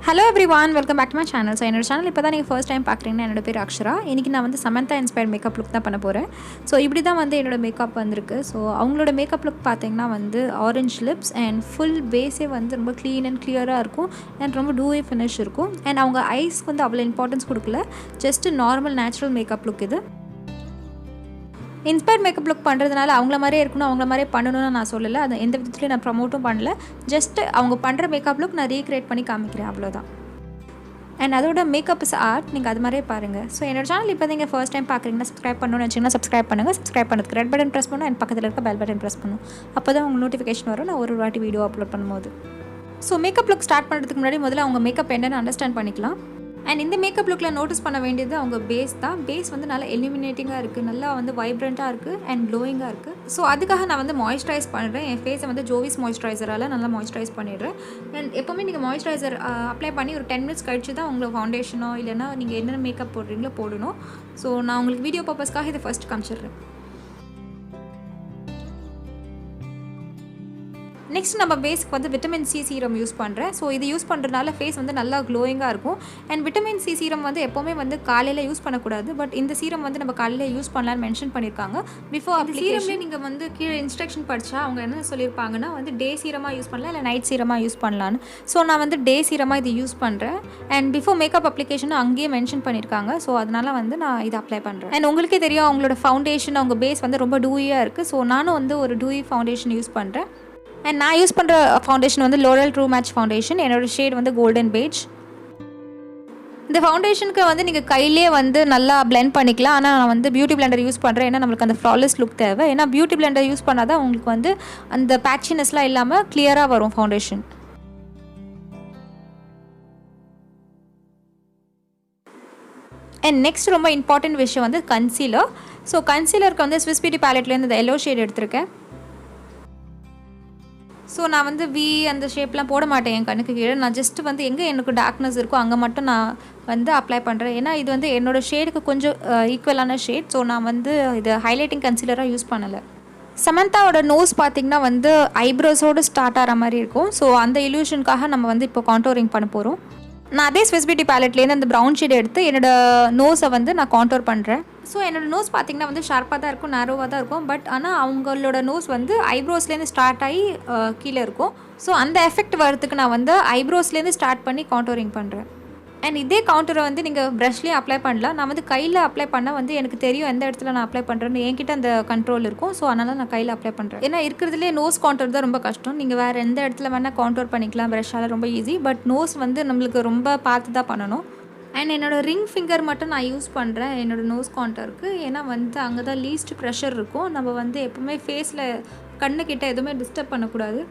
Hello everyone, welcome back to my channel. So என்னோட channel இப்போ தான் நீங்கள் ஃபர்ஸ்ட் டைம் பார்க்குறீங்கன்னா என்னோட பேர் அக்ஷரா. இன்றைக்கி நான் வந்து சமந்தா இன்ஸ்பயர்ட் மேக்கப் லுக் தான் பண்ண போகிறேன். ஸோ இப்படி தான் வந்து என்னோட மேக்கப் வந்திருக்கு. ஸோ அவங்களோட மேக்கப் லுக் பார்த்தீங்கன்னா வந்து ஆரஞ்ச் லிப்ஸ் அண்ட் ஃபுல் பேஸே வந்து ரொம்ப க்ளீன் அண்ட் கிளியராக இருக்கும் அண்ட் ரொம்ப டூவே ஃபினிஷ் இருக்கும். அண்ட் அவங்க ஐஸ்க்கு வந்து அவ்வளோ இம்பார்ட்டன்ஸ் கொடுக்கல, just normal natural makeup look இது. இன்ஸ்பயர்ட் மேக்கப் லுக் பண்ணுறதுனால அவங்கள மாதிரியே இருக்கணும், அவங்கள மாதிரியே பண்ணணும்னு நான் சொல்லலை. அதை எந்த விதத்துலையும் நான் ப்ரமோட்டும் பண்ணல. ஜஸ்ட் அவங்க பண்ணுற மேக்கப் லுக் நான் ரீக்ரியேட் பண்ணி காமிக்கிறேன், அவ்வளோதான். அண்ட் அதோட மேக்கப் இஸ் ஆர்ட், நீங்கள் அது மாதிரியே பாருங்கள். ஸோ என்னோட சேனல் இப்போ நீங்கள் ஃபர்ஸ்ட் டைம் பார்க்குறீங்கன்னா சப்ஸ்கிரைப் பண்ணணும்னு வச்சிங்கன்னா சப்ஸ்கிரைப் பண்ணுங்கள். சப்ஸ்கிரைப் பண்ணுறதுக்கு ரெட் பட்டன் ப்ரெஸ் பண்ணணும் அண்ட் பக்கத்தில் இருக்க பெல் பட்டன் ப்ரெஸ் பண்ணணும். அப்போ தான் உங்களுக்கு நோட்டிஃபிகேஷன் வரும் நான் ஒரு வாட்டி வீடியோ அப்லோட் பண்ணும்போது. ஸோ மேக்கப் லுக் ஸ்டார்ட் பண்ணுறதுக்கு முன்னாடி முதல்ல அவங்க மேக்கப் என்னென்னு அண்டர்ஸ்டாண்ட் பண்ணிக்கலாம். அண்ட் இந்த மேக்கப் லுக்கில் நோட்டீஸ் பண்ண வேண்டியது அவங்க பேஸ் தான். பேஸ் வந்து நல்லா எலிமினேட்டிங்காக இருக்குது, நல்லா வந்து வைப்ரண்ட்டாக இருக்குது அண்ட் க்ளோயிங்காக இருக்குது. ஸோ அதுக்காக நான் வந்து மாய்ஸ்சரைஸ் பண்ணுறேன். என் ஃபேஸை வந்து ஜோவிஸ் மாய்ஸ்சரைசரால் நல்லா மாய்ஸ்சரைஸ் பண்ணிடுறேன். அண்ட் எப்போவுமே நீங்கள் மாய்ஸ்சரைசர் அப்ளை பண்ணி ஒரு 10 மினிட்ஸ் கழிச்சு தான் உங்களுக்கு ஃபவுண்டேஷனோ இல்லைனா நீங்கள் என்னென்ன மேக்கப் போடுறீங்களோ போடணும். ஸோ நான் உங்களுக்கு வீடியோ பர்பஸ்க்காக இதை ஃபஸ்ட் காமிச்சிடுறேன். நெக்ஸ்ட் நம்ம பேஸ்க்கு வந்து விட்டமின் சி சீரம் யூஸ் பண்ணுறேன். ஸோ இது யூஸ் பண்ணுறதுனால ஃபேஸ் வந்து நல்லா க்ளோயிங்காக இருக்கும். அண்ட் விட்டமின் சி சீரம் வந்து எப்போவுமே வந்து காலையில் யூஸ் பண்ணக்கூடாது. பட் இந்த சீரம் வந்து நம்ம காலையில் யூஸ் பண்ணலான்னு மென்ஷன் பண்ணியிருக்காங்க. பிஃபோர் அந்த சீரம்லேயே நீங்கள் வந்து கீழே இன்ஸ்ட்ரக்ஷன் படித்தா அவங்க என்ன சொல்லியிருப்பாங்கன்னா வந்து டே சீரமாக யூஸ் பண்ணலாம் இல்லை நைட் சீரமாக யூஸ் பண்ணலான்னு. ஸோ நான் வந்து டே சீரமாக இது யூஸ் பண்ணுறேன். அண்ட் பிஃபோர் மேக்கப் அப்ளிகேஷனும் அங்கேயே மென்ஷன் பண்ணியிருக்காங்க. ஸோ அதனால் வந்து நான் இதை அப்ளை பண்ணுறேன். அண்ட் உங்களுக்கே தெரியும் அவங்களோட ஃபவுண்டேஷன், அவங்க பேஸ் வந்து ரொம்ப டூயியாக இருக்குது. ஸோ நானும் வந்து ஒரு டூயி ஃபவுண்டேஷன் யூஸ் பண்ணுறேன். அண்ட் நான் யூஸ் பண்ணுற ஃபவுண்டேஷன் வந்து லோரெal ட்ரூ மேட்ச் ஃபவுண்டேஷன். என்னோடய ஷேட் வந்து கோல்டன் பேஜ். இந்த ஃபவுண்டேஷனுக்கு வந்து நீங்கள் கையிலே வந்து நல்லா பிளெண்ட் பண்ணிக்கலாம். ஆனால் நான் வந்து பியூட்டி பிளெண்டர் யூஸ் பண்ணுறேன். ஏன்னா நம்மளுக்கு அந்த ஃப்ளாலெஸ் லுக் தேவை. ஏன்னா பியூட்டி பிளெண்டர் யூஸ் பண்ணால் தான் உங்களுக்கு வந்து அந்த பேட்சினஸ்லாம் இல்லாமல் கிளியராக வரும் ஃபவுண்டேஷன். அண்ட் நெக்ஸ்ட் ரொம்ப இம்பார்ட்டன்ட் விஷயம் வந்து கன்சீலர். ஸோ கன்சீலருக்கு வந்து ஸ்விஸ் பியூட்டி பேலட்லேருந்து இந்த எல்லோ ஷேட் எடுத்திருக்கேன். ஸோ நான் வந்து வி அந்த ஷேப்லாம் போட மாட்டேன் என் கண்ணுக்கு கீழே. நான் ஜஸ்ட் வந்து எங்கே எனக்கு டார்க்னஸ் இருக்கோ அங்கே மட்டும் நான் வந்து அப்ளை பண்ணுறேன். ஏன்னா இது வந்து என்னோடய ஷேடுக்கு கொஞ்சம் ஈக்குவலான ஷேட். ஸோ நான் வந்து இது ஹைலைட்டிங் கன்சீலராக யூஸ் பண்ணலை. சமந்தாவோட நோஸ் பார்த்திங்கன்னா வந்து ஐப்ரோஸோடு ஸ்டார்ட் ஆகிற மாதிரி இருக்கும். ஸோ அந்த இல்யூஷனுக்காக நம்ம வந்து இப்போ கான்டோரிங் பண்ண போகிறோம். நான் அதே ஸ்விஸ் பியூட்டி பேலட்லேருந்து அந்த ப்ரௌன் ஷேட் எடுத்து என்னோடய நோஸை வந்து நான் கான்டோர் பண்ணுறேன். ஸோ என்னோடய நோஸ் பார்த்திங்கன்னா வந்து ஷார்ப்பாக தான் இருக்கும், நேரோவாக தான் இருக்கும். பட் ஆனால் அவங்களோட நோஸ் வந்து ஐப்ரோஸ்லேருந்து ஸ்டார்ட் ஆகி கீழே இருக்கும். ஸோ அந்த எஃபெக்ட் வரதுக்கு நான் வந்து ஐப்ரோஸ்லேருந்து ஸ்டார்ட் பண்ணி கான்டோரிங் பண்ணுறேன். அண்ட் இதே கவுண்டரை வந்து நீங்கள் ப்ரஷ்லேயும் அப்ளை பண்ணலாம். நான் வந்து கையில் அப்ளை பண்ணால் வந்து எனக்கு தெரியும் எந்த இடத்துல நான் அப்ளை பண்ணுறேன்னு. என்கிட்ட அந்த கண்ட்ரோல் இருக்கும். ஸோ அதனால் நான் கையில் அப்ளை பண்ணுறேன். ஏன்னா இருக்கிறதுலே நோஸ் கவுண்டர் தான் ரொம்ப கஷ்டம். நீங்கள் வேறு எந்த இடத்துல வேணால் கவுண்டர் பண்ணிக்கலாம், ப்ரஷ்ஷால் ரொம்ப ஈஸி. பட் நோஸ் வந்து நம்மளுக்கு ரொம்ப பார்த்து தான் பண்ணணும். அண்ட் என்னோடய ரிங் ஃபிங்கர் மட்டும் நான் யூஸ் பண்ணுறேன் என்னோடய நோஸ் கவுண்டருக்கு. ஏன்னா வந்து அங்கே தான் லீஸ்ட் ப்ரெஷர் இருக்கும். நம்ம வந்து எப்போவுமே ஃபேஸில் கண்ணுக்கிட்ட எதுவுமே டிஸ்டர்ப் பண்ணக்கூடாது.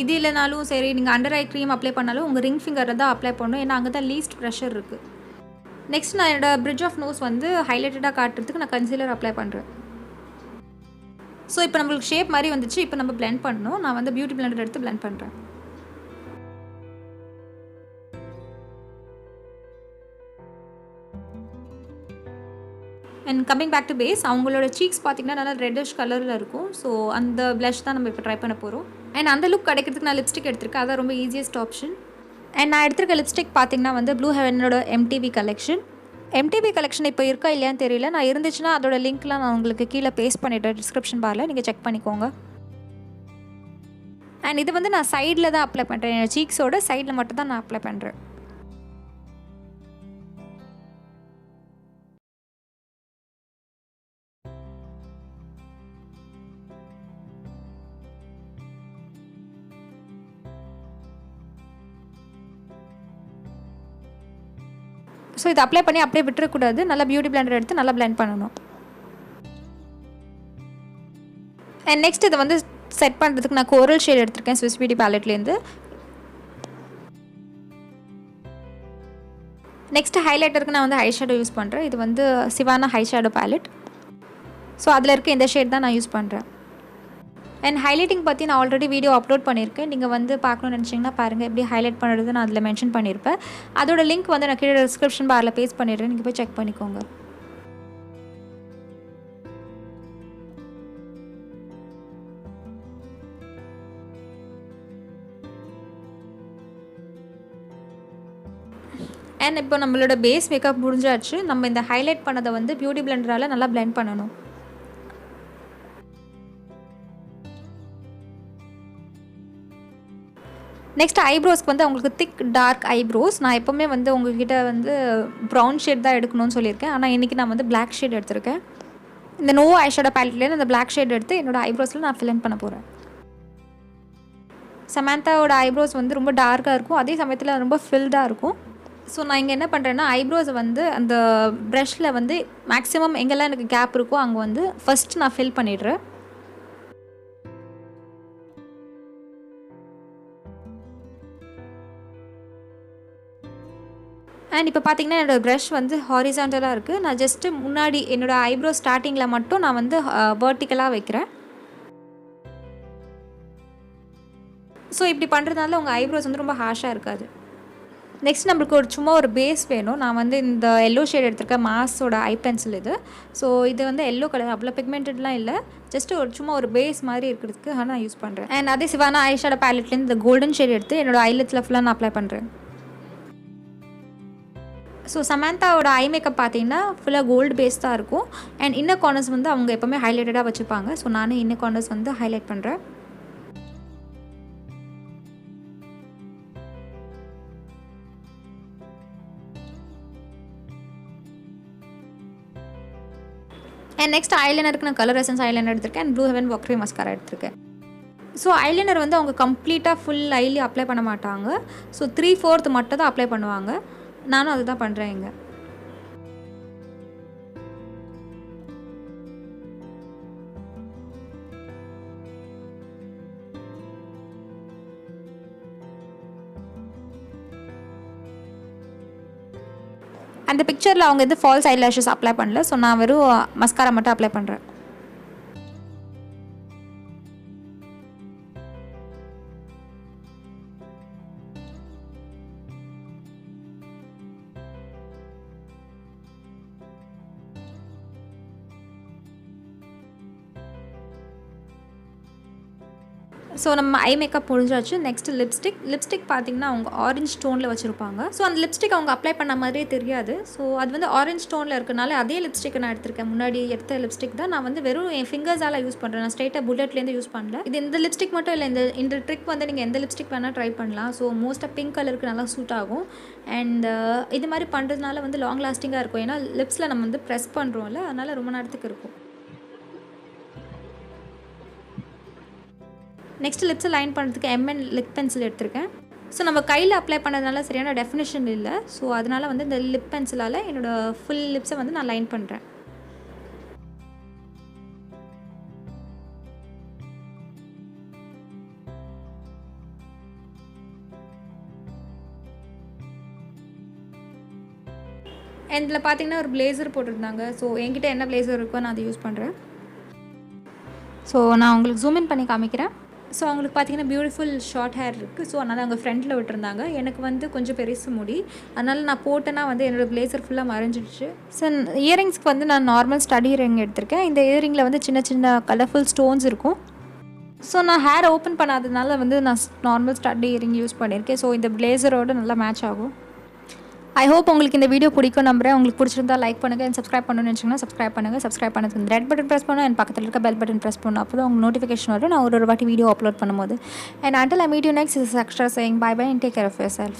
இது இல்லைனாலும் சரி, நீங்கள் அண்டர் ஐ க்ரீம் அப்ளை பண்ணாலும் உங்கள் ரிங் ஃபிங்கரில் தான் அப்ளை பண்ணணும். ஏன்னா அங்கே தான் லீஸ்ட் ப்ரெஷர் இருக்குது. நெக்ஸ்ட் நான் என்னோடய பிரிட்ஜ் ஆஃப் நோஸ் வந்து ஹைலைட்டடாக காட்டுறதுக்கு நான் கன்சீலர் அப்ளை பண்ணுறேன். ஸோ இப்போ நம்மளுக்கு ஷேப் மாதிரி வந்துச்சு. இப்போ நம்ம பிளெண்ட் பண்ணணும். நான் வந்து பியூட்டி பிளெண்டர் எடுத்து பிளெண்ட் பண்ணுறேன். And coming back to face, அவங்களோட சீக்ஸ் பார்த்திங்கன்னா நல்லா ரெட்டிஷ் கலரில் இருக்கும். ஸோ அந்த ப்ளஷ் தான் நம்ம இப்போ ட்ரை பண்ண போகிறோம். அண்ட் அந்த லுக் கிடைக்கிறதுக்கு நான் லிப்ஸ்டிக் எடுத்திருக்கேன். அதான் ரொம்ப ஈஸியஸ்ட் ஆப்ஷன். அண்ட் நான் எடுத்திருக்க லிப்ஸ்டிக் பார்த்திங்கன்னா வந்து ப்ளூ ஹெவனோட எம்டிவி கலெக்ஷன். எம்டிவி கலெக்ஷன் இப்போ இருக்கா இல்லையான்னு தெரியல. நான் இருந்துச்சுன்னா அதோட லிங்க்லாம் நான் உங்களுக்கு கீழே பேஸ்ட் பண்ணிவிட்டேன் டிஸ்கிரிப்ஷன் பாரில், நீங்கள் செக் பண்ணிக்கோங்க. அண்ட் இது வந்து நான் சைடில் தான் அப்ளை பண்ணுறேன். என்னோடய சீக்ஸோட சைடில் மட்டும் தான் நான் அப்ளை பண்ணுறேன். ஸோ இதை அப்ளை பண்ணி அப்படியே விட்டுறக்கூடாது. நல்லா பியூட்டி பிளெண்டர் எடுத்து நல்லா பிளெண்ட் பண்ணணும். அண்ட் நெக்ஸ்ட் இதை வந்து செட் பண்ணுறதுக்கு நான் கோரல் ஷேட் எடுத்திருக்கேன் ஸ்விஸ் பியூட்டி பேலட்லேருந்து. நெக்ஸ்ட் ஹைலைட்டருக்கு நான் வந்து ஐஷேடோ யூஸ் பண்ணுறேன். இது வந்து சிவானா ஐஷேடோ பேலட். ஸோ அதில் இருக்க இந்த ஷேட் தான் நான் யூஸ் பண்ணுறேன். அண்ட் ஹைலைட்டிங் பற்றி நான் ஆல்ரெடி வீடியோ அப்லோட் பண்ணியிருக்கேன். நீங்கள் வந்து பார்க்கணும்னு நினச்சிங்கன்னா பாருங்கள், எப்படி ஹைலைட் பண்ணுறது நான் அதில் மென்ஷன் பண்ணியிருப்பேன். அதோட லிங்க் வந்து நான் கீழே டிஸ்கிரிப்ஷன் பாரில் பேஸ்ட் பண்ணிடுறேன். நீங்கள் போய் செக் பண்ணிக்கோங்க. அண்ட் இப்போ நம்மளோட பேஸ் மேக்கப் முடிஞ்சாச்சு. நம்ம இந்த ஹைலைட் பண்ணதை வந்து பியூட்டி பிளெண்டரால் நல்லா பிளெண்ட் பண்ணணும். நெக்ஸ்ட் ஐப்ரோஸ்க்கு வந்து அவங்களுக்கு திக் டார்க் ஐப்ரோஸ். நான் எப்போவுமே வந்து உங்ககிட்ட வந்து ப்ரௌன் ஷேட் தான் எடுக்கணும்னு சொல்லியிருக்கேன். ஆனால் இன்றைக்கி நான் வந்து பிளாக் ஷேட் எடுத்திருக்கேன். இந்த நோவோ ஐஷேடோ பேலட்லேருந்து அந்த பிளாக் ஷேட் எடுத்து என்னோடய ஐப்ரோஸில் நான் ஃபில் இன் பண்ண போகிறேன். சமந்தாவோட ஐப்ரோஸ் வந்து ரொம்ப டார்க்காக இருக்கும், அதே சமயத்தில் ரொம்ப ஃபில்டாக இருக்கும். ஸோ நான் இங்கே என்ன பண்ணுறேன்னா ஐப்ரோஸை வந்து அந்த ப்ரஷில் வந்து மேக்ஸிமம் எங்கெல்லாம் எனக்கு கேப் இருக்கோ அங்கே வந்து ஃபஸ்ட்டு நான் ஃபில் பண்ணிடுறேன். அண்ட் இப்போ பார்த்தீங்கன்னா என்னோடய ப்ரஷ் வந்து ஹாரிசாண்டலாக இருக்குது. நான் ஜஸ்ட்டு முன்னாடி என்னோடய ஐப்ரோ ஸ்டார்டிங்கில் மட்டும் நான் வந்து வெர்டிக்கலாக வைக்கிறேன். ஸோ இப்படி பண்ணுறதுனால உங்கள் ஐப்ரோஸ் வந்து ரொம்ப ஹார்ஷாக இருக்காது. நெக்ஸ்ட் நம்மளுக்கு சும்மா ஒரு பேஸ் வேணும். நான் வந்து இந்த எல்லோ ஷேட் எடுத்திருக்கேன், மாஸோட ஐ பென்சில் இது. ஸோ இது வந்து எல்லோ கலர், அவ்வளோ பிக்மெண்டட்லாம் இல்லை, ஜஸ்ட்டு சும்மா ஒரு பேஸ் மாதிரி இருக்கிறதுக்கு நான் யூஸ் பண்ணுறேன். அண்ட் அதே சிவானா ஐஷேடோ பேலட்லேருந்து இந்த கோல்டன் ஷேட் எடுத்து என்னோடய ஐலெட்ஸில் ஃபுல்லாக நான் அப்ளை பண்ணுறேன். ஸோ சமந்தாவோட ஐ மேக்கப் பார்த்தீங்கன்னா ஃபுல்லாக கோல்டு பேஸ் தான் இருக்கும். அண்ட் இன்னர் கார்னர்ஸ் வந்து அவங்க எப்போவுமே ஹைலைட்டடாக வச்சுப்பாங்க. ஸோ நானும் இன்னர் கார்னர்ஸ் வந்து ஹைலைட் பண்ணுறேன். அண்ட் நெக்ஸ்ட் ஐலைனருக்கு நான் கலரசன்ஸ் ஐலைனர் எடுத்திருக்கேன். And blue heaven walkfree mascara எடுத்திருக்கேன். ஸோ ஐலைனர் வந்து அவங்க கம்ப்ளீட்டாக ஃபுல் ஐலி அப்ளை பண்ண மாட்டாங்க. ஸோ 3/4 மட்டும் தான் அப்ளை பண்ணுவாங்க. நானும் அதுதான் பண்ணுறேன் இங்கே. அந்த பிக்சரில் அவங்க வந்து ஃபால்ஸ் ஐலாஷஸ் அப்ளை பண்ணல. ஸோ நான் வெறும் மஸ்காரா மட்டும் அப்ளை பண்ணுறேன். ஸோ நம்ம ஐ மேக்கப் முடிஞ்சாச்சு. நெக்ஸ்ட்டு லிப்ஸ்டிக் பார்த்திங்கன்னா அவங்க ஆரஞ்ச் டோனில் வச்சுருப்பாங்க. ஸோ அந்த லிப்ஸ்டிக் அவங்க அப்ளை பண்ண மாதிரியே தெரியாது. ஸோ அது வந்து ஆரஞ்ச் டோனில் இருக்கனால அதே லிப்ஸ்டிக் நான் எடுத்திருக்கேன். முன்னாடி எடுத்த லிப்ஸ்டிக் தான் நான் வந்து வெறும் என் ஃபிங்கர்ஸால் யூஸ் பண்ணுறேன். நான் ஸ்ட்ரெயிட்டாக புல்லட்லேருந்து யூஸ் பண்ணல. இது இந்த லிப்ஸ்டிக் மட்டும் இல்லை, இந்த ட்ரிக் வந்து நீங்கள் எந்த லிப்ஸ்டிக் வேணால் ட்ரை பண்ணலாம். ஸோ மோஸ்ட்டாக பிங்க் கலருக்கு நல்லா சூட் ஆகும். அண்ட் இது மாதிரி பண்ணுறதுனால வந்து லாங் லாஸ்டிங்காக இருக்கும். ஏன்னா லிப்ஸில் நம்ம வந்து ப்ரெஸ் பண்ணுறோம்ல, அதனால் ரொம்ப நேரத்துக்கு இருக்கும். நெக்ஸ்ட் லிப்ஸை லைன் பண்ணுறதுக்கு எம்என் லிப் பென்சில் எடுத்திருக்கேன். ஸோ நம்ம கையில் அப்ளை பண்ணதுனால சரியான டெஃபினேஷன் இல்லை. ஸோ அதனால் வந்து இந்த லிப் பென்சிலால் என்னோடய ஃபுல் லிப்ஸை வந்து நான் லைன் பண்ணுறேன். இதில் பார்த்தீங்கன்னா ஒரு பிளேசர் போட்டிருந்தாங்க. ஸோ என்கிட்ட என்ன பிளேசர் இருக்கோ நான் அதை யூஸ் பண்ணுறேன். ஸோ நான் உங்களுக்கு ஜூம் இன் பண்ணி காமிக்கிறேன். ஸோ அவங்களுக்கு பார்த்தீங்கன்னா பியூட்டிஃபுல் ஷார்ட் ஹேர் இருக்குது. ஸோ அதனால் அவங்க ஃப்ரண்ட்டில் விட்டுருந்தாங்க. எனக்கு வந்து கொஞ்சம் பெருசு முடி, அதனால் நான் போட்டேன்னா வந்து என்னோடய பிளேசர் ஃபுல்லாக மறைஞ்சிடுச்சு. ஸோ இயரிங்ஸ்க்கு வந்து நான் நார்மல் ஸ்டடி இயரிங் எடுத்திருக்கேன். இந்த இயரிங்கில் வந்து சின்ன சின்ன கலர்ஃபுல் ஸ்டோன்ஸ் இருக்கும். ஸோ நான் ஹேர் ஓப்பன் பண்ணாததுனால வந்து நான் நார்மல் ஸ்டடி இயரிங் யூஸ் பண்ணியிருக்கேன். ஸோ இந்த பிளேசரோடு நல்லா மேட்ச் ஆகும். ஐ ஹோப் உங்களுக்கு இந்த வீடியோ பிடிக்கும் நம்புறேன். உங்களுக்கு பிடிச்சிருந்தா லைக் பண்ணுங்கள். அண்ட் சப்ஸ்கிரைப் பண்ணணும்னு நினச்சிங்கன்னா சப்ஸ்கிரைப் பண்ணுங்கள். சப்ஸ்கிரைப் பண்ணதுக்கு இந்த ரெட் பட்டன் ப்ரெஸ் பண்ணணும். அண்ட் பக்கத்தில் இருக்க பெல் பட்டன் ப்ரெஸ் பண்ணணும். அப்போ தான் உங்களுக்கு நோட்டிஃபிகேஷன் வரும் நான் ஒரு வாட்டி வீடியோ அப்லோட் பண்ணும்போது. And until I meet you next, this is Aksha saying bye bye and take care of yourself.